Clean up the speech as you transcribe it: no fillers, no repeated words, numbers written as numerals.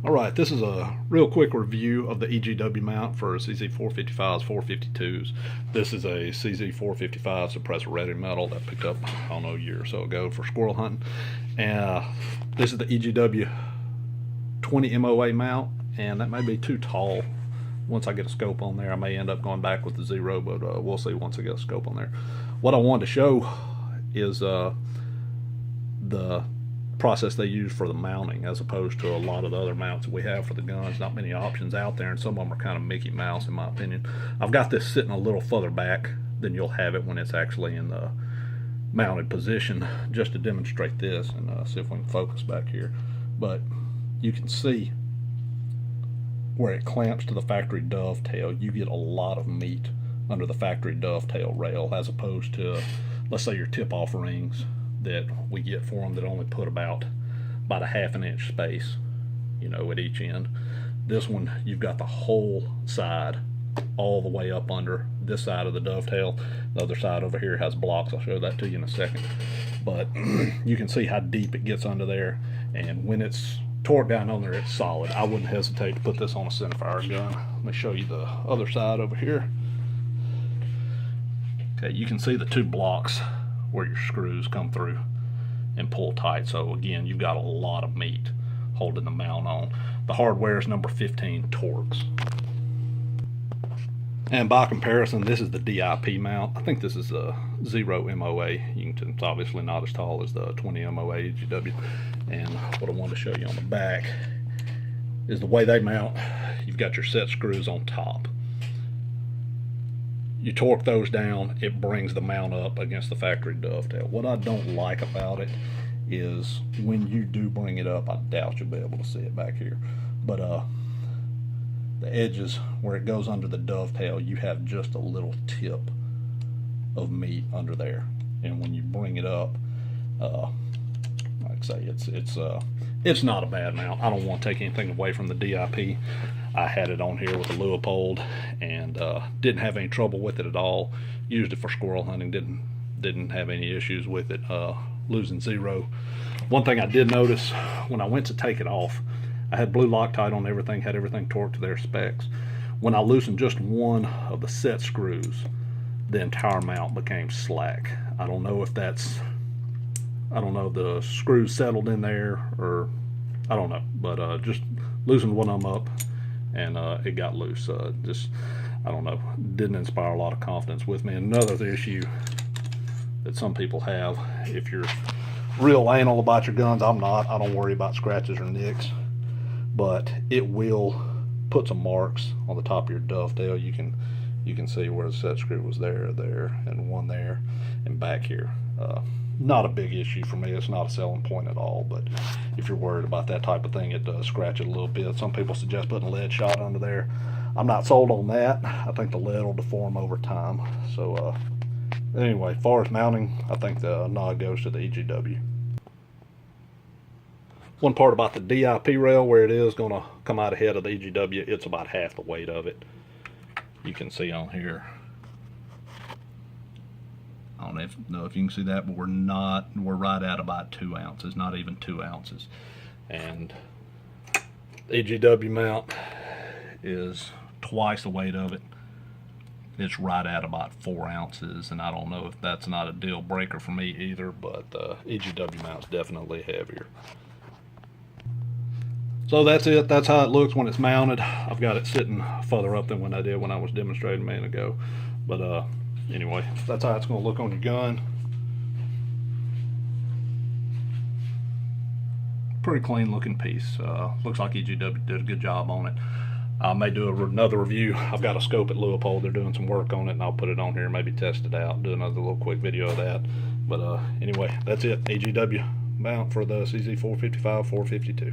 Alright, this is a real quick review of the EGW mount for CZ455s, 452s. This is a CZ455 suppressor ready metal that I picked up, I don't know, a year or so ago for squirrel hunting. And this is the EGW 20 MOA mount, and that may be too tall. Once I get a scope on there, I may end up going back with the 0, but we'll see once I get a scope on there. What I wanted to show is the process they use for the mounting, as opposed to a lot of the other mounts that we have for the guns. Not many options out there, and some of them are kind of Mickey Mouse in my opinion. I've got this sitting a little further back than you'll have it when it's actually in the mounted position, just to demonstrate this, and see if we can focus back here. But you can see where it clamps to the factory dovetail. You get a lot of meat under the factory dovetail rail, as opposed to, let's say, your tip-off rings that we get for them that only put about a 1/2 inch space, you know, at each end. This one, you've got the whole side all the way up under this side of the dovetail. The other side over here has blocks. I'll show that to you in a second. But you can see how deep it gets under there, and when it's torqued down on there, it's solid. I wouldn't hesitate to put this on a centerfire gun. Let me show you the other side over here. Okay, you can see the two blocks where your screws come through and pull tight. So again, you've got a lot of meat holding the mount on. The hardware is number 15 Torx. And by comparison, this is the DIP mount. I think this is a 0 MOA. It's obviously not as tall as the 20 MOA EGW. And what I wanted to show you on the back is the way they mount. You've got your set screws on top. You torque those down, it brings the mount up against the factory dovetail. What I don't like about it is when you do bring it up, I doubt you'll be able to see it back here, but the edges where it goes under the dovetail, you have just a little tip of meat under there, and when you bring it up, like I say, it's not a bad mount. I don't want to take anything away from the DIP. I had it on here with a Leupold and didn't have any trouble with it at all. Used it for squirrel hunting, didn't have any issues with it, losing 0. One thing I did notice when I went to take it off, I had blue Loctite on everything, had everything torqued to their specs. When I loosened just one of the set screws, the entire mount became slack. I don't know if that's, the screws settled in there, or I don't know, but just loosened one of them up and it got loose. Just, I don't know, didn't inspire a lot of confidence with me. Another issue that some people have, if you're real anal about your guns, I'm not, I don't worry about scratches or nicks, but it will put some marks on the top of your dovetail. You can see where the set screw was there, and one there, and back here. Not a big issue for me. It's not a selling point at all, but if you're worried about that type of thing, it does scratch it a little bit. Some people suggest putting a lead shot under there. I'm not sold on that. I think the lead will deform over time. So anyway, as far as mounting, I think the nod goes to the EGW. One part about the DIP rail, where it is going to come out ahead of the EGW, it's about half the weight of it. You can see on here. I don't know if you can see that, but we're right at about 2 ounces, not even 2 ounces. And the EGW mount is twice the weight of it. It's right at about 4 ounces, and I don't know if that's not a deal breaker for me either, but the EGW mount's definitely heavier. So that's it. That's how it looks when it's mounted. I've got it sitting further up than when I did when I was demonstrating a minute ago. But anyway, that's how it's going to look on your gun. Pretty clean looking piece. Looks like EGW did a good job on it. I may do another review. I've got a scope at Leupold. They're doing some work on it, and I'll put it on here, maybe test it out, do another little quick video of that. But anyway, that's it. EGW mount for the CZ455, 452.